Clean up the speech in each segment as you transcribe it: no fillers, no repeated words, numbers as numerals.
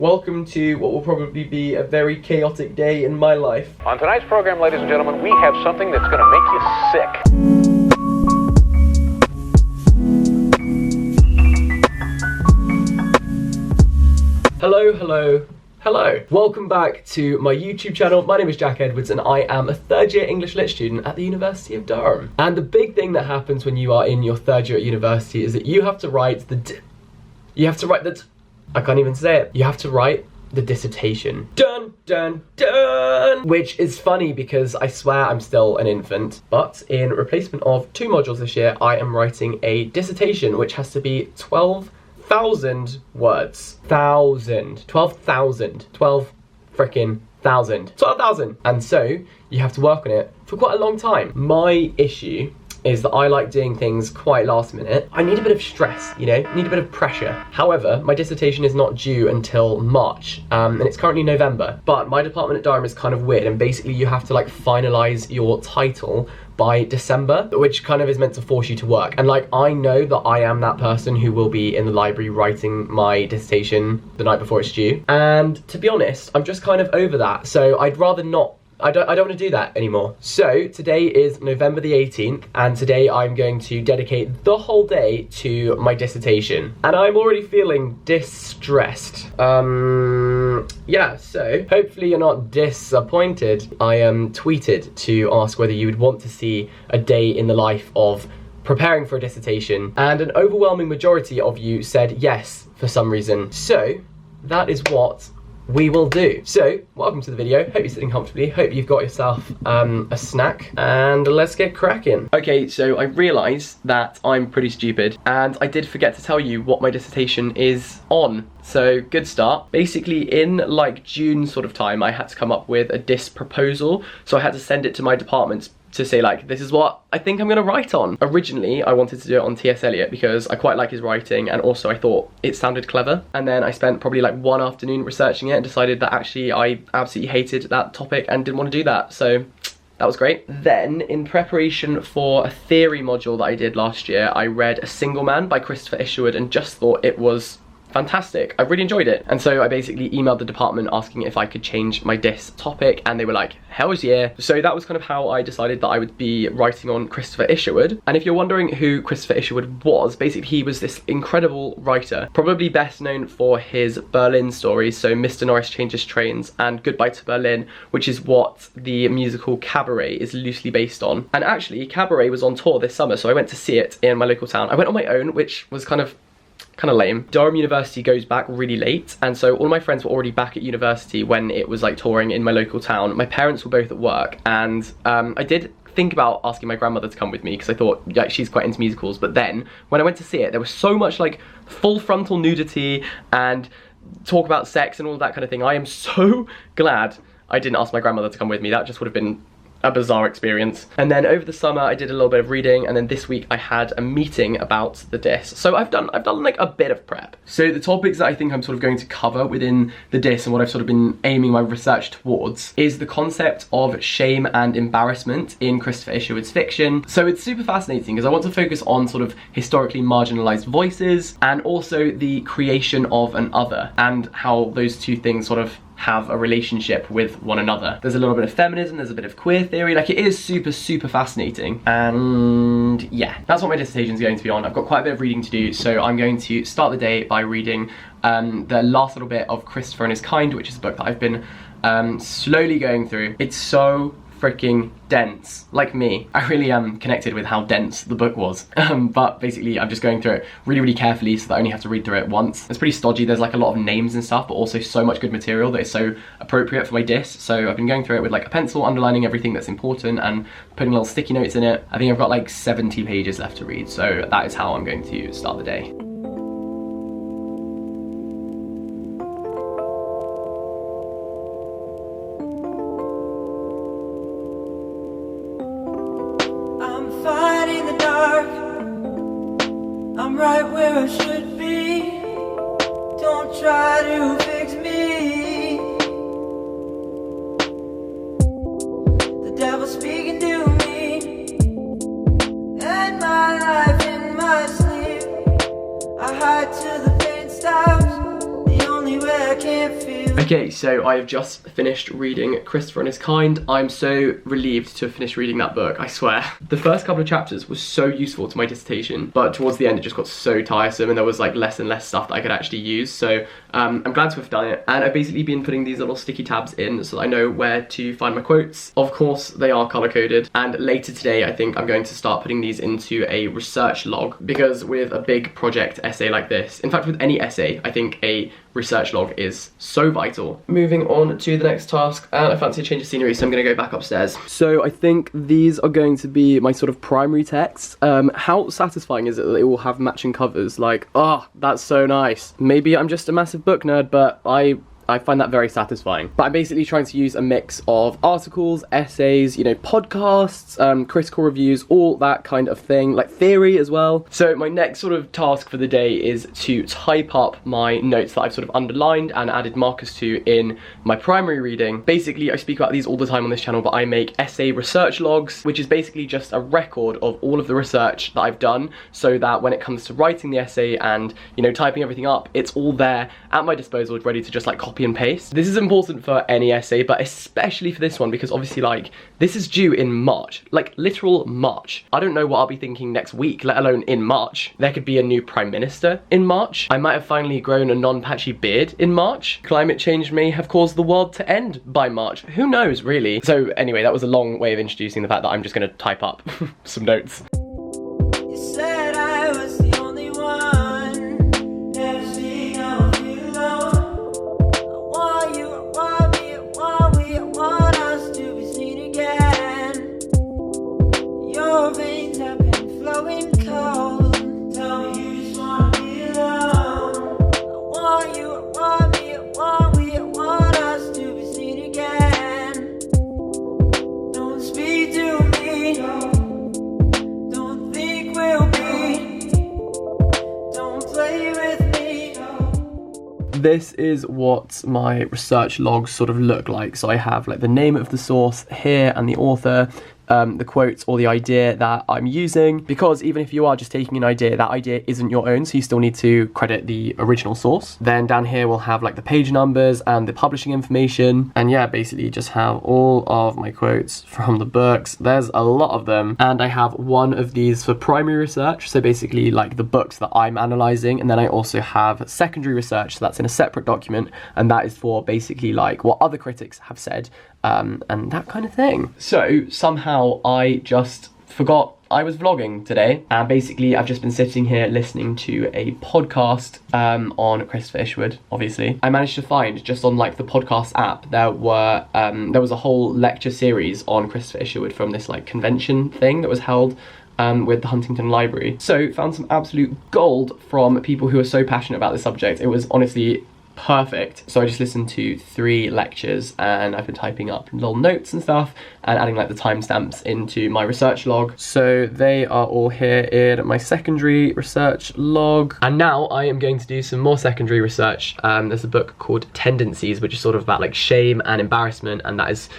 Welcome to what will probably be a very chaotic day in my life. On tonight's program, ladies and gentlemen, we have something that's going to make you sick. Hello. Welcome back to my YouTube channel. My name is Jack Edwards and I am a third year English Lit student at the University of Durham. And the big thing that happens when you are in your third year at university is that you have to write I can't even say it. You have to write the dissertation. Dun, dun, dun! Which is funny because I swear I'm still an infant. But in replacement of 2 modules this year, I am writing a dissertation which has to be 12,000 words. 12,000. 12 frickin' thousand. 12,000. And so you have to work on it for quite a long time. My issue is that I like doing things quite last minute. I need a bit of stress, you know, need a bit of pressure. However, my dissertation is not due until March, and it's currently November, but my department at Durham is kind of weird, and basically you have to like finalize your title by December, which kind of is meant to force you to work. And like, I know that I am that person who will be in the library writing my dissertation the night before it's due. And to be honest, I'm just kind of over that. So I'd rather not I don't want to do that anymore. So today is November the 18th, and today I'm going to dedicate the whole day to my dissertation. And I'm already feeling distressed. Yeah, so hopefully you're not disappointed. I tweeted to ask whether you would want to see a day in the life of preparing for a dissertation, and an overwhelming majority of you said yes for some reason. So that is what we will do. So, welcome to the video. Hope you're sitting comfortably. Hope you've got yourself a snack, and let's get cracking. Okay, so I realised that I'm pretty stupid, and I did forget to tell you what my dissertation is on. So, good start. Basically, in like June sort of time, I had to come up with a diss proposal. So I had to send it to my departments to say like, this is what I think I'm gonna write on. Originally, I wanted to do it on T.S. Eliot because I quite like his writing, and also I thought it sounded clever. And then I spent probably like one afternoon researching it and decided that actually I absolutely hated that topic and didn't want to do that. So that was great. Then, in preparation for a theory module that I did last year, I read A Single Man by Christopher Isherwood and just thought it was fantastic. I really enjoyed it. And so I basically emailed the department asking if I could change my diss topic, and they were like, hell's yeah. So that was kind of how I decided that I would be writing on Christopher Isherwood. And if you're wondering who Christopher Isherwood was, basically he was this incredible writer, probably best known for his Berlin stories, so Mr. Norris Changes Trains and Goodbye to Berlin, which is what the musical Cabaret is loosely based on. And actually, Cabaret was on tour this summer, so I went to see it in my local town. I went on my own, which was kind of lame. Durham University goes back really late, and so all my friends were already back at university when it was like touring in my local town. My parents were both at work, and I did think about asking my grandmother to come with me because I thought, yeah, she's quite into musicals. But then when I went to see it, there was so much like full frontal nudity and talk about sex and all that kind of thing. I am so glad I didn't ask my grandmother to come with me. That just would have been a bizarre experience. And then over the summer I did a little bit of reading, and then this week I had a meeting about the diss. So I've done like a bit of prep. So the topics that I think I'm sort of going to cover within the diss, and what I've sort of been aiming my research towards, is the concept of shame and embarrassment in Christopher Isherwood's fiction. So it's super fascinating because I want to focus on sort of historically marginalized voices, and also the creation of an other, and how those two things sort of have a relationship with one another. There's a little bit of feminism, there's a bit of queer theory, like it is super fascinating. And yeah, that's what my dissertation is going to be on. I've got quite a bit of reading to do, so I'm going to start the day by reading the last little bit of Christopher and His Kind, which is a book that I've been slowly going through. It's so freaking dense, like me. I really am connected with how dense the book was. But basically I'm just going through it really carefully so that I only have to read through it once. It's pretty stodgy, there's like a lot of names and stuff, but also so much good material that is so appropriate for my diss. So I've been going through it with like a pencil, underlining everything that's important and putting little sticky notes in it. I think I've got like 70 pages left to read, so that is how I'm going to start the day. I'm right where I should be. Don't try to fix me. The devil's speaking to me, and my life in my sleep. I hide till the pain stops. The only way I can't Okay, so I have just finished reading Christopher and His Kind. I'm so relieved to have finished reading that book, I swear. The first couple of chapters was so useful to my dissertation, but towards the end it just got so tiresome and there was like less and less stuff that I could actually use. So I'm glad to have done it. And I've basically been putting these little sticky tabs in so that I know where to find my quotes. Of course, they are color-coded. And later today, I think I'm going to start putting these into a research log, because with a big project essay like this, in fact with any essay, I think a research log is so vital. Moving on to the next task, and I fancy a change of scenery, so I'm gonna go back upstairs. So I think these are going to be my sort of primary texts. How satisfying is it that they all have matching covers? Like, oh, that's so nice. Maybe I'm just a massive book nerd, but I find that very satisfying. But I'm basically trying to use a mix of articles, essays, you know, podcasts, critical reviews, all that kind of thing, like theory as well. So my next sort of task for the day is to type up my notes that I've sort of underlined and added markers to in my primary reading. Basically, I speak about these all the time on this channel, but I make essay research logs, which is basically just a record of all of the research that I've done, so that when it comes to writing the essay and, you know, typing everything up, it's all there at my disposal, ready to just like copy and paste. This is important for any essay, but especially for this one, because obviously like this is due in March, like literal March. I don't know what I'll be thinking next week, let alone in March. There could be a new prime minister in March. I might have finally grown a non-patchy beard in March. Climate change may have caused the world to end by March. Who knows, really? So anyway, that was a long way of introducing the fact that I'm just gonna type up some notes. You said I was the only one. Never seen how I feel alone. Your veins have been flowing cold. Tell me you just wanna be alone. I want you, I want me, I want we, I want us to be seen again. Don't speak to me, don't think we'll be. Don't play with me. This is what my research logs sort of look like. So I have like the name of the source here and the author, the quotes or the idea that I'm using, because even if you are just taking an idea, that idea isn't your own, so you still need to credit the original source. Then down here we'll have like the page numbers and the publishing information, and yeah, basically just have all of my quotes from the books. There's a lot of them, and I have one of these for primary research, so basically like the books that I'm analysing, and then I also have secondary research, so that's in a separate document, and that is for basically like what other critics have said, and that kind of thing. So somehow I just forgot I was vlogging today, and basically I've just been sitting here listening to a podcast on Christopher Isherwood, obviously. I managed to find, just on like the podcast app, there was a whole lecture series on Christopher Isherwood from this like convention thing that was held with the Huntington Library. So found some absolute gold from people who are so passionate about this subject. It was honestly perfect. So I just listened to 3 lectures, and I've been typing up little notes and stuff and adding like the timestamps into my research log. So they are all here in my secondary research log. And now I am going to do some more secondary research. There's a book called Tendencies, which is sort of about like shame and embarrassment, and that is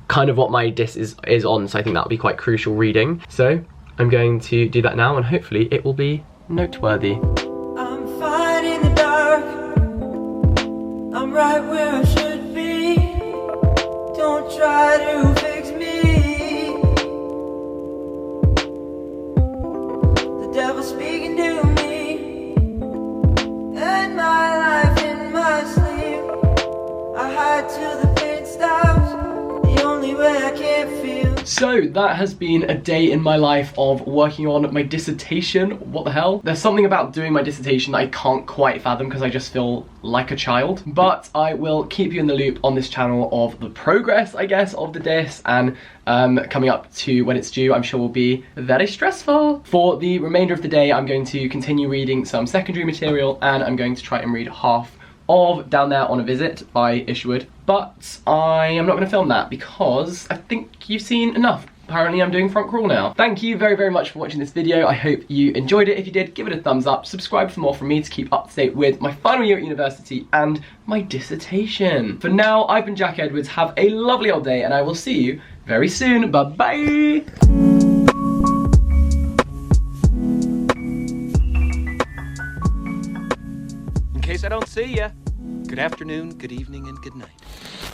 kind of what my diss is on, so I think that'll be quite crucial reading. So I'm going to do that now, and hopefully it will be noteworthy. I'm fine in the dark. I'm right where I should be. Don't try to fix me. The devil's speaking to me, and my life in my sleep. I hide till the pain stops. The only way I can't feel. So that has been a day in my life of working on my dissertation. What the hell? There's something about doing my dissertation that I can't quite fathom because I just feel like a child. But I will keep you in the loop on this channel of the progress, I guess, of the diss, and coming up to when it's due, I'm sure will be very stressful. For the remainder of the day, I'm going to continue reading some secondary material, and I'm going to try and read half of Down There on a Visit by Isherwood, but I am not going to film that because I think you've seen enough. Apparently I'm doing front crawl now. Thank you very, very much for watching this video. I hope you enjoyed it. If you did, give it a thumbs up. Subscribe for more from me to keep up to date with my final year at university and my dissertation. For now, I've been Jack Edwards. Have a lovely old day, and I will see you very soon. Bye-bye! In case I don't see ya. Good afternoon, good evening, and good night.